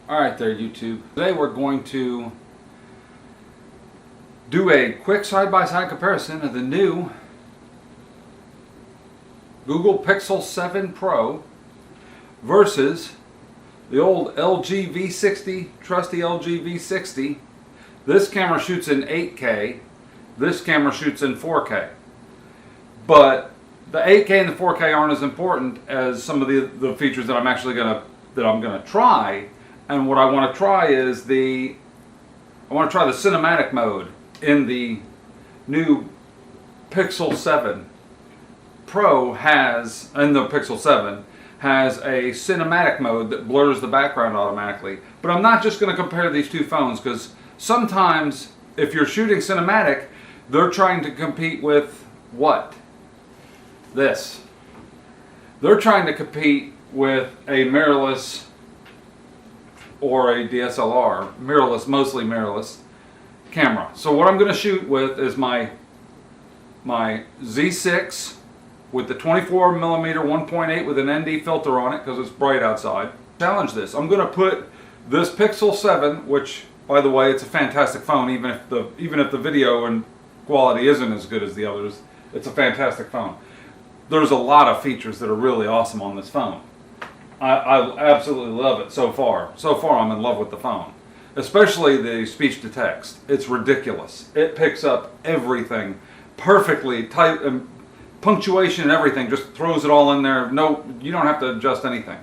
Alright there, YouTube. Today we're going to do a quick side-by-side comparison of the new Google Pixel 7 Pro versus the old LG V60, trusty LG V60. This camera shoots in 8K, this camera shoots in 4K. But the 8K and the 4K aren't as important as some of the features that I'm actually gonna try. And what I want to try is I want to try the cinematic mode in the new Pixel 7 Pro and the Pixel 7 has a cinematic mode that blurs the background automatically. But I'm not just going to compare these two phones, because sometimes if you're shooting cinematic, they're trying to compete with what? This. They're trying to compete with a mirrorless or a DSLR, mostly mirrorless camera. So what I'm going to shoot with is my Z6 with the 24mm 1.8 with an ND filter on it because it's bright outside. Challenge this. I'm going to put this Pixel 7, which by the way, it's a fantastic phone, even if the video and quality isn't as good as the others. It's a fantastic phone. There's a lot of features that are really awesome on this phone. I absolutely love it so far. So far I'm in love with the phone. Especially the speech to text. It's ridiculous. It picks up everything perfectly, tight, and punctuation and everything, just throws it all in there. No, you don't have to adjust anything.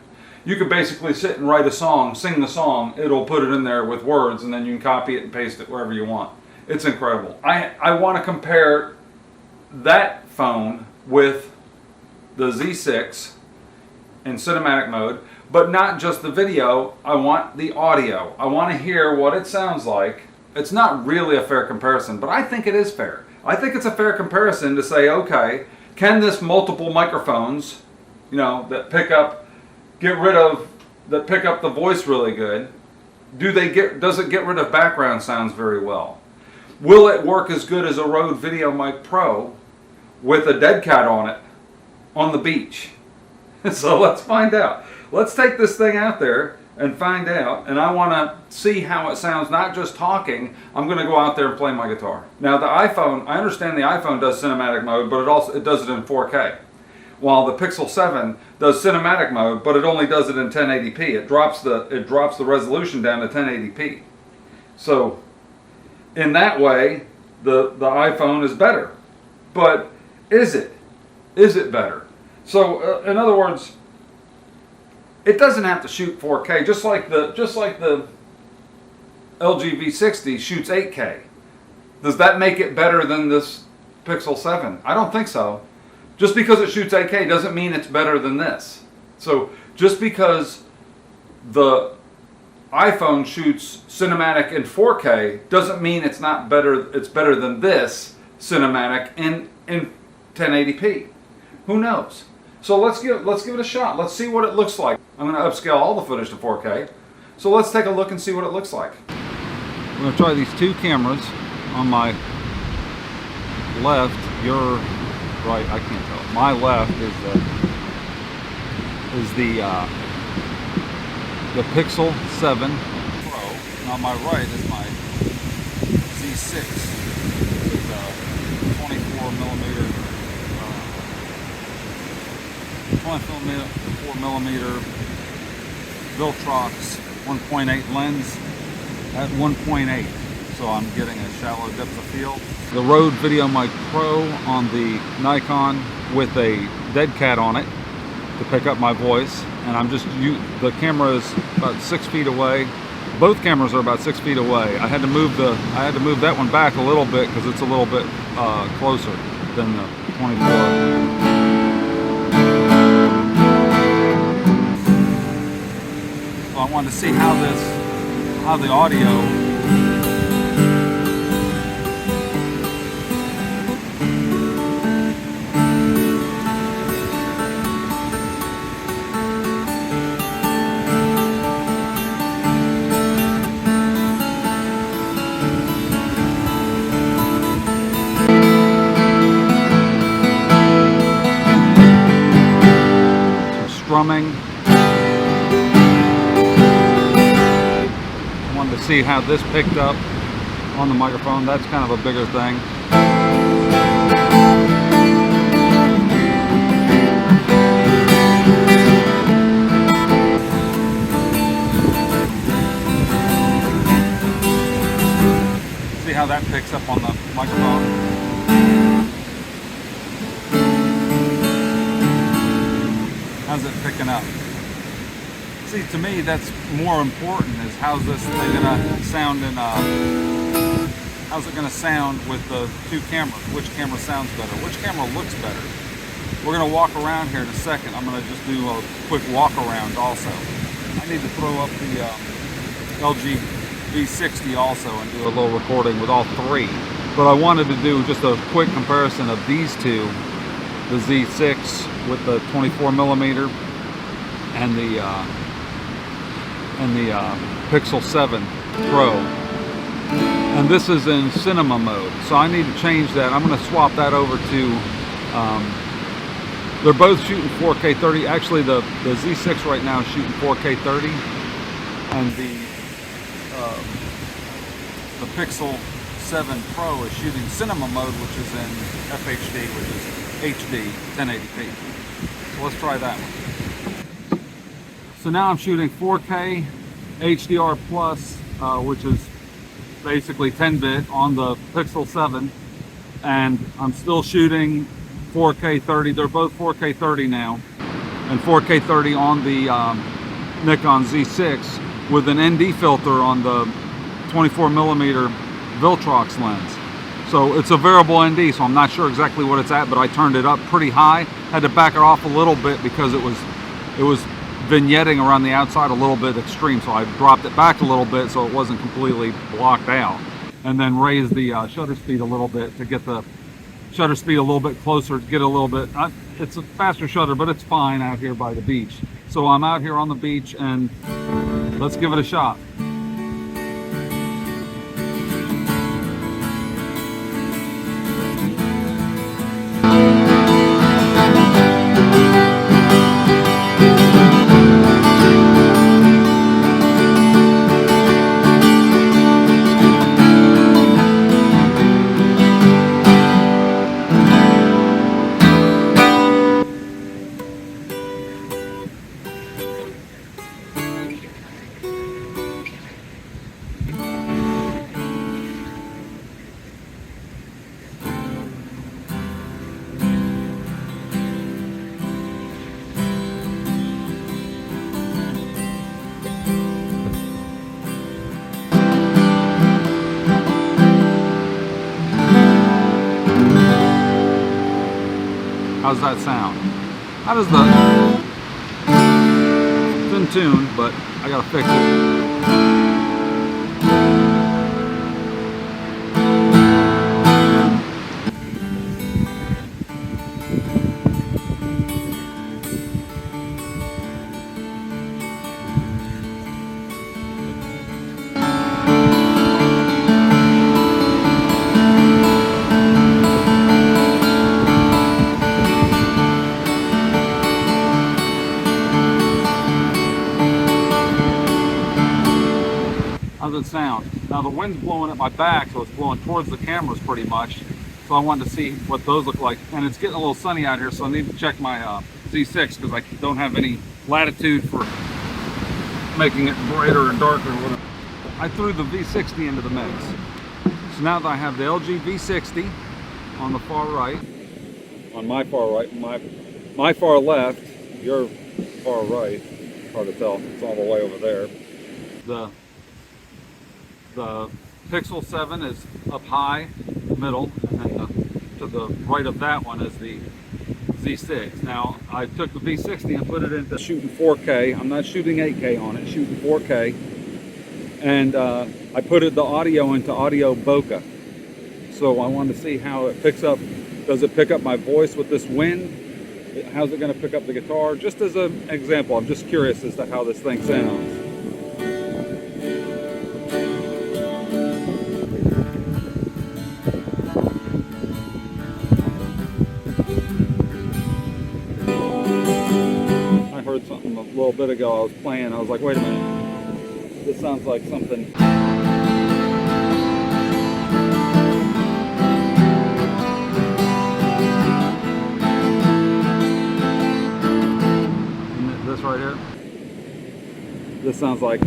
You could basically sit and write a song, sing the song, it'll put it in there with words, and then you can copy it and paste it wherever you want. It's incredible. I want to compare that phone with the Z6 in cinematic mode, but not just the video. I want the audio. I want to hear what it sounds like. It's not really a fair comparison, but I think it is fair. I think it's a fair comparison to say, okay, can this multiple microphones, that pick up the voice really good, does it get rid of background sounds very well? Will it work as good as a Rode Videomic Pro with a dead cat on it on the beach? So let's find out. Let's take this thing out there and find out. And I want to see how it sounds, not just talking. I'm going to go out there and play my guitar. Now the iPhone, I understand the iPhone does cinematic mode, but it does it in 4K. While the Pixel 7 does cinematic mode, but it only does it in 1080p. It drops the resolution down to 1080p. So in that way, the iPhone is better. But is it? Is it better? So, in other words, it doesn't have to shoot 4K, just like the LG V60 shoots 8K. Does that make it better than this Pixel 7? I don't think so. Just because it shoots 8K doesn't mean it's better than this. So, just because the iPhone shoots cinematic in 4K doesn't mean it's not better. It's better than this cinematic in 1080p. Who knows? So let's give it a shot. Let's see what it looks like. I'm going to upscale all the footage to 4K. So let's take a look and see what it looks like. I'm going to try these two cameras on my left. Your right, I can't tell. My left is the Pixel 7 Pro, and on my right is my Z6 with 24mm 24mm Viltrox 1.8 lens at 1.8, so I'm getting a shallow depth of field. The Rode Videomic Pro on the Nikon with a dead cat on it to pick up my voice, and the camera is about 6 feet away. Both cameras are about 6 feet away. I had to move that one back a little bit because it's a little bit closer than the 24. I wanted to see how the audio strumming. wanted to see how this picked up on the microphone. That's kind of a bigger thing. See how that picks up on the microphone. How's it picking up? See, to me, that's more important, is how's this thing gonna sound in how's it gonna sound with the two cameras? Which camera sounds better? Which camera looks better? We're gonna walk around here in a second. I'm gonna just do a quick walk around also. I need to throw up the LG V60 also and do a little recording with all three. But I wanted to do just a quick comparison of these two, the Z6 with the 24mm and the Pixel 7 Pro, and this is in cinema mode, so I need to change that. I'm going to swap that over to they're both shooting 4K 30. Actually, the Z6 right now is shooting 4K 30, and the Pixel 7 Pro is shooting cinema mode, which is in FHD, which is HD 1080p. So let's try that one. So now I'm shooting 4K HDR plus, which is basically 10-bit on the Pixel 7, and I'm still shooting 4K 30. They're both 4K 30 now, and 4K 30 on the Nikon Z6 with an ND filter on the 24mm Viltrox lens. So it's a variable ND, so I'm not sure exactly what it's at, but I turned it up pretty high. Had to back it off a little bit because it was vignetting around the outside a little bit extreme, so I dropped it back a little bit so it wasn't completely blocked out, and then raised the shutter speed a little bit to get the shutter speed a little bit closer, to get a little bit, it's a faster shutter, but it's fine out here by the beach. So I'm out here on the beach, and let's give it a shot. How's that sound? How does the... It's in tune, but I gotta fix it. How's it sound? Now the wind's blowing at my back, so it's blowing towards the cameras pretty much. So I wanted to see what those look like. And it's getting a little sunny out here, so I need to check my Z6 because I don't have any latitude for making it brighter or darker or whatever. I threw the V60 into the mix. So now that I have the LG V60 on the far right, on my far right, my far left, your far right, hard to tell, it's all the way over there. The Pixel 7 is up high, middle, and to the right of that one is the Z6. Now, I took the V60 and put it into shooting 4K. I'm not shooting 8K on it, shooting 4K. And I put the audio into audio bokeh. So I wanted to see how it picks up. Does it pick up my voice with this wind? How's it going to pick up the guitar? Just as an example, I'm just curious as to how this thing sounds. I heard something a little bit ago. I was playing. I was like, wait a minute. This sounds like something. This right here. This sounds like.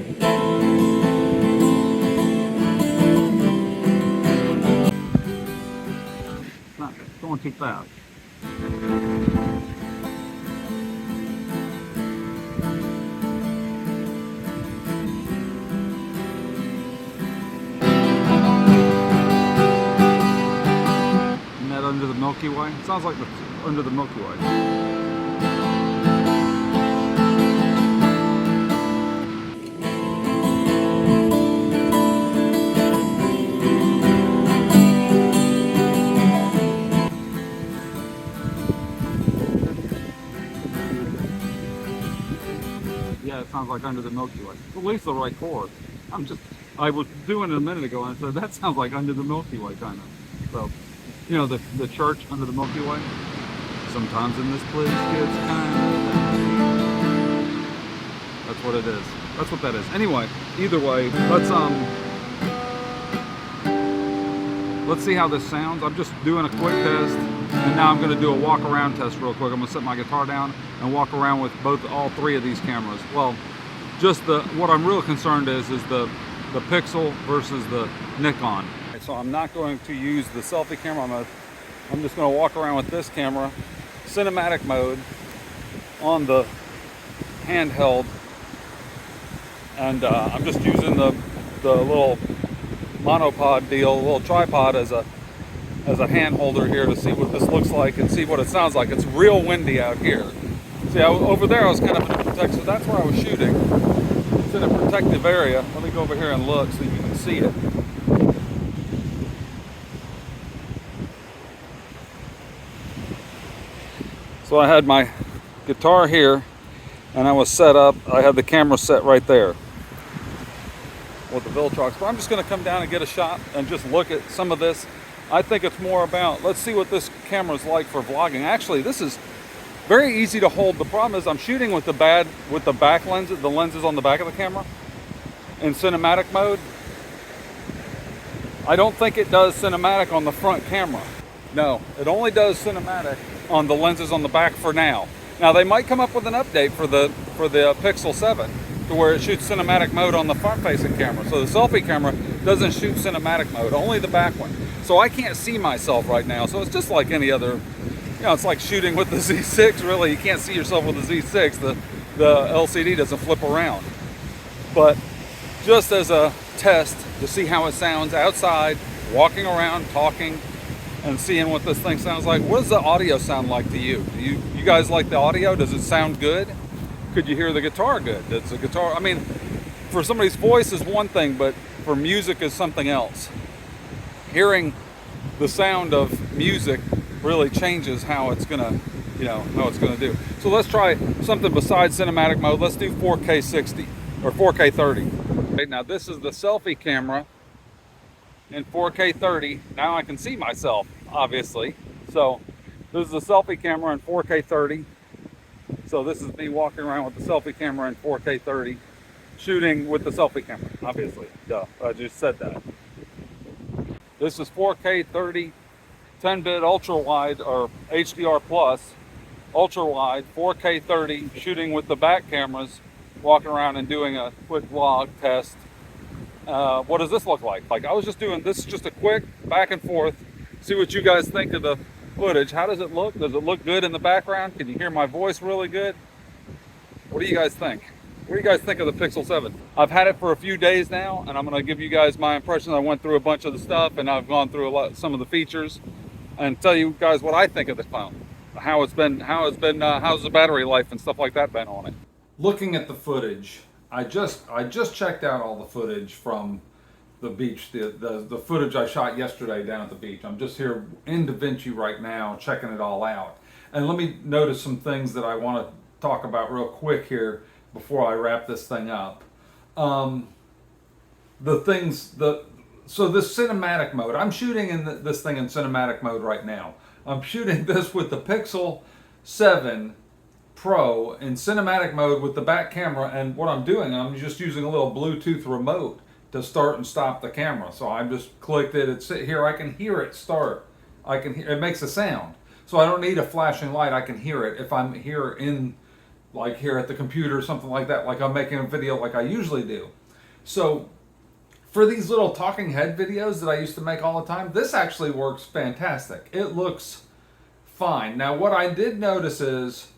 Not going too fast. Under the Milky Way? It sounds like under the Milky Way. Yeah, it sounds like under the Milky Way. At least the right chord. I was doing it a minute ago and I said, that sounds like under the Milky Way, kind of. So. You know, the church under the Milky Way? Sometimes in this place gets kind of... That's what it is. That's what that is. Anyway, either way, let's see how this sounds. I'm just doing a quick test, and now I'm going to do a walk around test real quick. I'm going to set my guitar down and walk around with all three of these cameras. Well, just what I'm real concerned is the Pixel versus the Nikon. So I'm not going to use the selfie camera. I'm just going to walk around with this camera, cinematic mode, on the handheld, and I'm just using the little monopod deal, little tripod as a hand holder here to see what this looks like and see what it sounds like. It's real windy out here. See, over there I was kind of in a protective, so that's where I was shooting. It's in a protective area. Let me go over here and look so you can see it. So I had my guitar here, and I was set up. I had the camera set right there with the Viltrox. But I'm just going to come down and get a shot and just look at some of this. I think it's more about, let's see what this camera is like for vlogging. Actually, this is very easy to hold. The problem is I'm shooting with the back lenses, the lenses on the back of the camera in cinematic mode. I don't think it does cinematic on the front camera. No, it only does cinematic on the lenses on the back for now. Now they might come up with an update for the Pixel 7 to where it shoots cinematic mode on the front-facing camera. So the selfie camera doesn't shoot cinematic mode, only the back one. So I can't see myself right now. So it's just like any other, you know, it's like shooting with the Z6. Really, you can't see yourself with the Z6. The LCD doesn't flip around. But just as a test to see how it sounds outside, walking around, talking, and seeing what this thing sounds like. What does the audio sound like to you? Do you guys like the audio? Does it sound good? Could you hear the guitar good? Does the guitar, I mean, for somebody's voice is one thing, but for music is something else. Hearing the sound of music really changes how it's gonna, you know, how it's gonna do. So let's try something besides cinematic mode. Let's do 4K 60 or 4K 30. Okay, now this is the selfie camera in 4K 30. Now I can see myself, obviously. So this is the selfie camera in 4K 30. So this is me walking around with the selfie camera in 4K 30, shooting with the selfie camera, obviously. Duh, I just said that. This is 4K 30, 10-bit ultra wide or HDR plus, ultra wide, 4K 30, shooting with the back cameras, walking around and doing a quick vlog test. What does this look like? Like, I was just doing this, just a quick back and forth, see what you guys think of the footage. How does it look? Does it look good in the background? Can you hear my voice really good? What do you guys think? What do you guys think of the Pixel 7? I've had it for a few days now, and I'm going to give you guys my impressions. I went through a bunch of the stuff, and I've gone through some of the features, and tell you guys what I think of the phone. How's the battery life and stuff like that been on it? Looking at the footage, I just checked out all the footage from the beach, the footage I shot yesterday down at the beach. I'm just here in DaVinci right now, checking it all out. And let me notice some things that I want to talk about real quick here before I wrap this thing up. So this cinematic mode, I'm shooting in this thing in cinematic mode right now. I'm shooting this with the Pixel 7 Pro in cinematic mode with the back camera, and what I'm doing, I'm just using a little Bluetooth remote to start and stop the camera. So I just clicked it, it's here, I can hear it start. I can hear, it makes a sound. So I don't need a flashing light, I can hear it if I'm here in, like here at the computer or something like that, like I'm making a video like I usually do. So for these little talking head videos that I used to make all the time, this actually works fantastic. It looks fine. Now what I did notice is,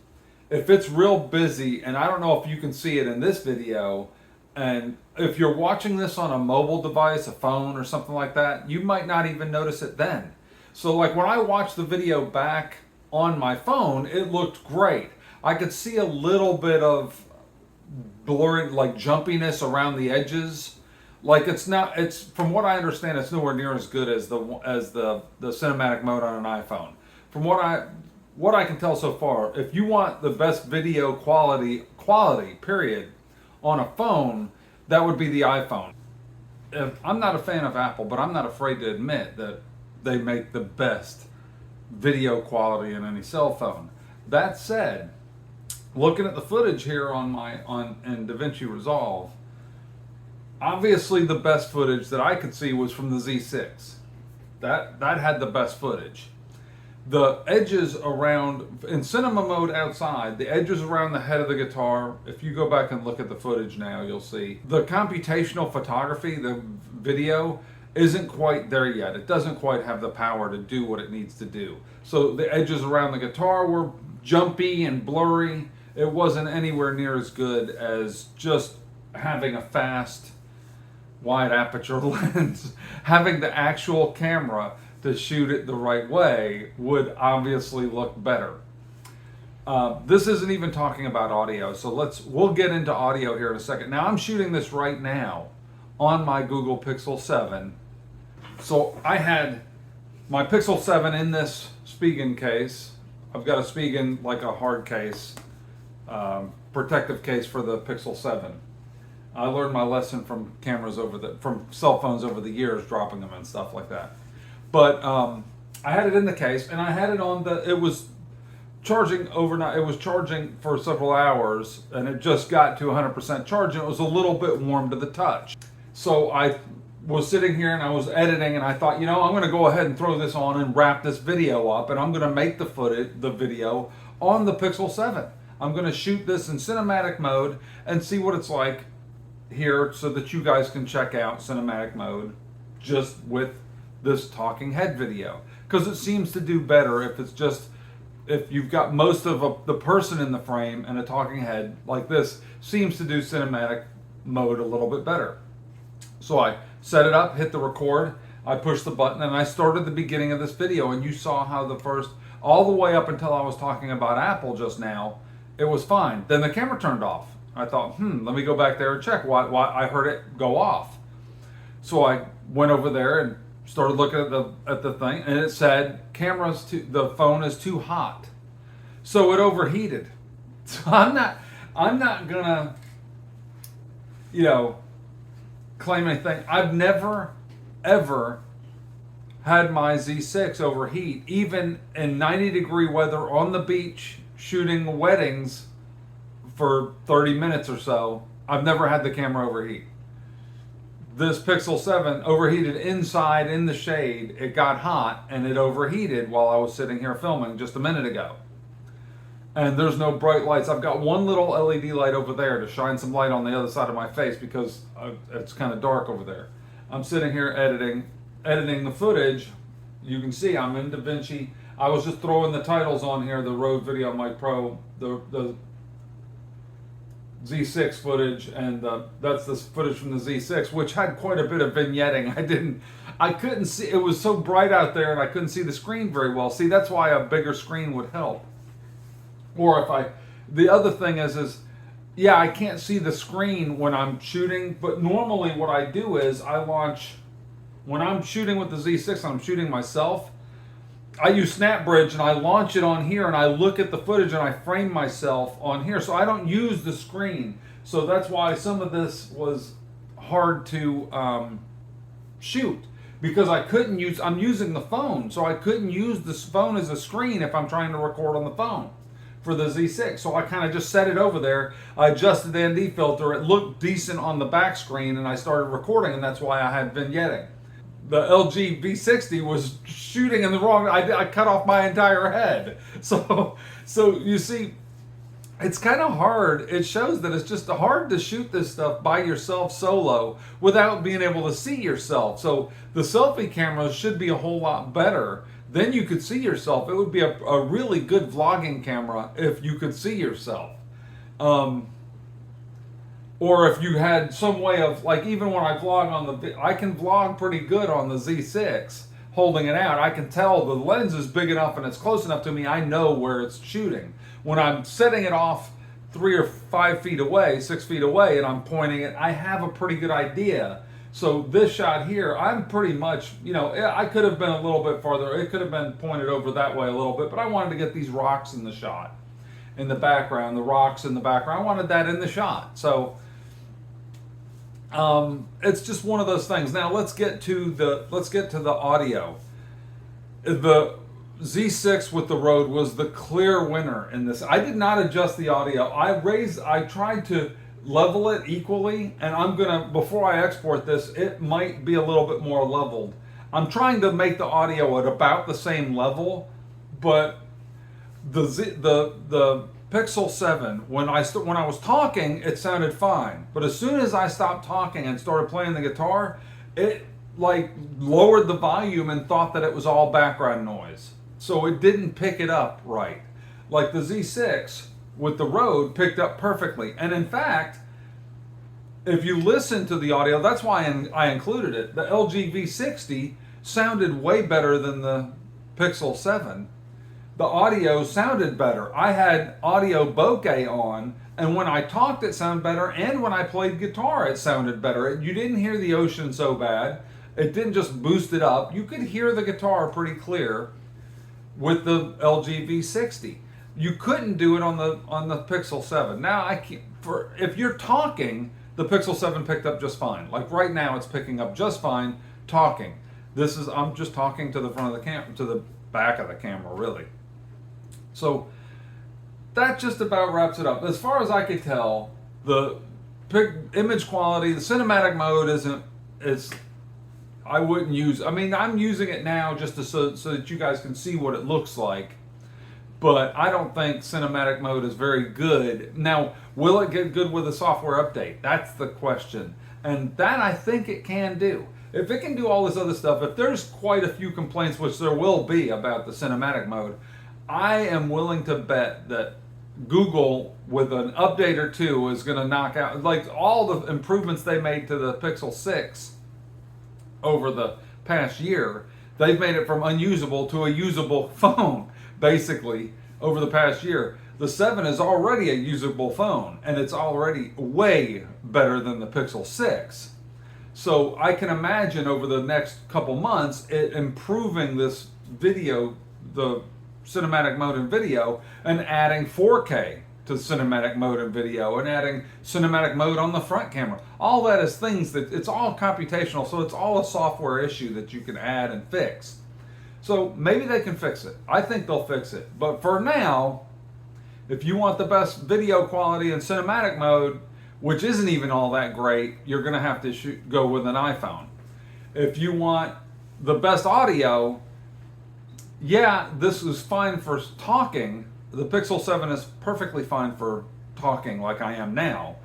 if it's real busy, and I don't know if you can see it in this video, and if you're watching this on a mobile device, a phone or something like that, you might not even notice it then. So like when I watched the video back on my phone, it looked great. I could see a little bit of blurry, like jumpiness around the edges. Like it's from what I understand, it's nowhere near as good as the cinematic mode on an iPhone. From what I can tell so far, if you want the best video quality period on a phone, that would be the iPhone. I'm not a fan of Apple, but I'm not afraid to admit that they make the best video quality in any cell phone. That said, looking at the footage here in DaVinci Resolve, obviously the best footage that I could see was from the Z6. That had the best footage. The edges around, in cinema mode outside, the edges around the head of the guitar, if you go back and look at the footage now, you'll see the computational photography, the video, isn't quite there yet. It doesn't quite have the power to do what it needs to do. So the edges around the guitar were jumpy and blurry. It wasn't anywhere near as good as just having a fast, wide aperture lens. Having the actual camera to shoot it the right way would obviously look better. This isn't even talking about audio, so we'll get into audio here in a second. Now I'm shooting this right now on my Google Pixel 7. So I had my Pixel 7 in this Spigen case. I've got a Spigen, like a hard case, protective case for the Pixel 7. I learned my lesson from from cell phones over the years, dropping them and stuff like that. But I had it in the case, and I had it on it was charging overnight. It was charging for several hours, and it just got to 100% charge, and it was a little bit warm to the touch. So I was sitting here and I was editing, and I thought, you know, I'm going to go ahead and throw this on and wrap this video up, and I'm going to make the video on the Pixel 7. I'm going to shoot this in cinematic mode and see what it's like here, so that you guys can check out cinematic mode just with this talking head video, because it seems to do better if you've got most of the person in the frame, and a talking head like this seems to do cinematic mode a little bit better. So I set it up, hit the record, I pushed the button, and I started the beginning of this video, and you saw how all the way up until I was talking about Apple just now, it was fine. Then the camera turned off. I thought, let me go back there and check why I heard it go off. So I went over there and started looking at the thing, and it said the phone is too hot, so it overheated. So I'm not gonna, claim anything. I've never ever had my Z6 overheat, even in 90-degree weather on the beach shooting weddings for 30 minutes or so. I've never had the camera overheat. This Pixel 7 overheated inside in the shade. It got hot and it overheated while I was sitting here filming just a minute ago. And there's no bright lights. I've got one little LED light over there to shine some light on the other side of my face because it's kind of dark over there. I'm sitting here editing the footage. You can see I'm in DaVinci. I was just throwing the titles on here, the Rode Videomic Pro, the Z6 footage, and that's the footage from the Z6, which had quite a bit of vignetting. I couldn't see, it was so bright out there and I couldn't see the screen very well. See, that's why a bigger screen would help. Or the other thing is yeah, I can't see the screen when I'm shooting, but normally what I do is when I'm shooting with the Z6 and I'm shooting myself, I use SnapBridge and I launch it on here and I look at the footage and I frame myself on here, so I don't use the screen. So that's why some of this was hard to shoot, because I'm using the phone, so I couldn't use this phone as a screen if I'm trying to record on the phone. for the Z6. So I kind of just set it over there. I adjusted the ND filter. It looked decent on the back screen, and I started recording, and that's why I had vignetting. The LG V60 was shooting in the wrong. I cut off my entire head. So you see, it's kind of hard. It shows that it's just hard to shoot this stuff by yourself solo without being able to see yourself. So the selfie camera should be a whole lot better. Then you could see yourself. It would be a really good vlogging camera if you could see yourself. Or if you had some way of, like, even when I vlog on the, I can vlog pretty good on the Z6, holding it out. I can tell the lens is big enough and it's close enough to me, I know where it's shooting. When I'm setting it off 3 or 5 feet away, 6 feet away, and I'm pointing it, I have a pretty good idea. So this shot here, I'm pretty much, you know, I could have been a little bit farther. It could have been pointed over that way a little bit, but I wanted to get these rocks in the shot, in the background, the rocks in the background. I wanted that in the shot. So it's just one of those things. Now let's get to the audio. The Z6 with the Rode was the clear winner in this. I did not adjust the audio. I tried to level it equally, and I'm gonna, before I export this, it might be a little bit more leveled. I'm trying to make the audio at about the same level, but the Pixel 7, when I was talking, it sounded fine. But as soon as I stopped talking and started playing the guitar, it like lowered the volume and thought that it was all background noise. So it didn't pick it up right. Like the Z6 with the Rode picked up perfectly. And in fact, if you listen to the audio, that's why I included it. The LG V60 sounded way better than the Pixel 7. The audio sounded better. I had audio bokeh on, and when I talked it sounded better, and when I played guitar it sounded better. You didn't hear the ocean so bad. It didn't just boost it up. You could hear the guitar pretty clear with the LG V60. You couldn't do it on the Pixel 7. Now if you're talking, the Pixel 7 picked up just fine. Like right now it's picking up just fine talking. I'm just talking to the front of the camera, to the back of the camera really. So that just about wraps it up. As far as I could tell, the image quality, the cinematic mode I wouldn't use. I mean, I'm using it now just so that you guys can see what it looks like. But I don't think cinematic mode is very good. Now, will it get good with a software update? That's the question. And that I think it can do. If it can do all this other stuff, if there's quite a few complaints, which there will be about the cinematic mode, I am willing to bet that Google, with an update or two, is going to knock out, like all the improvements they made to the Pixel 6 over the past year. They've made it from unusable to a usable phone, basically, over the past year. The 7 is already a usable phone, and it's already way better than the Pixel 6. So I can imagine over the next couple months it improving this video, the cinematic mode in video, and adding 4K to cinematic mode in video, and adding cinematic mode on the front camera. All that is things that, it's all computational, so it's all a software issue that you can add and fix. So maybe they can fix it. I think they'll fix it. But for now, if you want the best video quality in cinematic mode, which isn't even all that great, you're going to have to go with an iPhone. If you want the best audio, yeah, this is fine for talking. The Pixel 7 is perfectly fine for talking like I am now.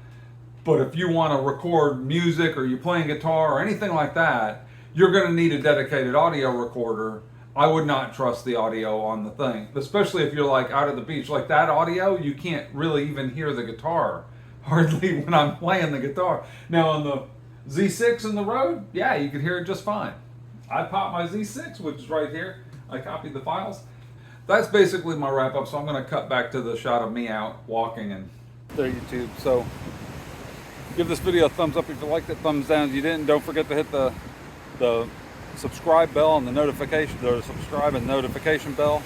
But if you want to record music, or you're playing guitar or anything like that, you're going to need a dedicated audio recorder. I would not trust the audio on the thing, especially if you're like out at the beach. Like that audio, you can't really even hear the guitar hardly when I'm playing the guitar. Now on the Z6 and the Rode, yeah, you can hear it just fine. I popped my Z6, which is right here. I copied the files. That's basically my wrap up, so I'm going to cut back to the shot of me out walking, and there, YouTube. So give this video a thumbs up if you liked it, thumbs down if you didn't. Don't forget to hit the subscribe bell and the subscribe and notification bell,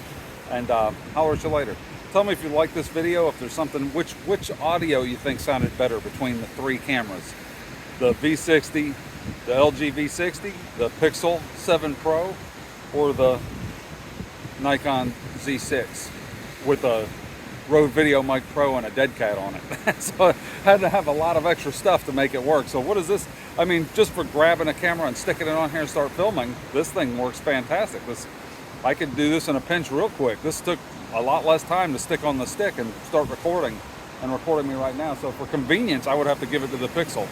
and holler at you later. Tell me if you like this video, if there's something, which audio you think sounded better between the 3 cameras. The V60, the LG V60, the Pixel 7 Pro, or the Nikon Z6 with a Rode Videomic Pro and a dead cat on it. So I had to have a lot of extra stuff to make it work. So what is this? I mean, just for grabbing a camera and sticking it on here and start filming, this thing works fantastic. I could do this in a pinch real quick. This took a lot less time to stick on the stick and start recording, and recording me right now. So for convenience, I would have to give it to the Pixel.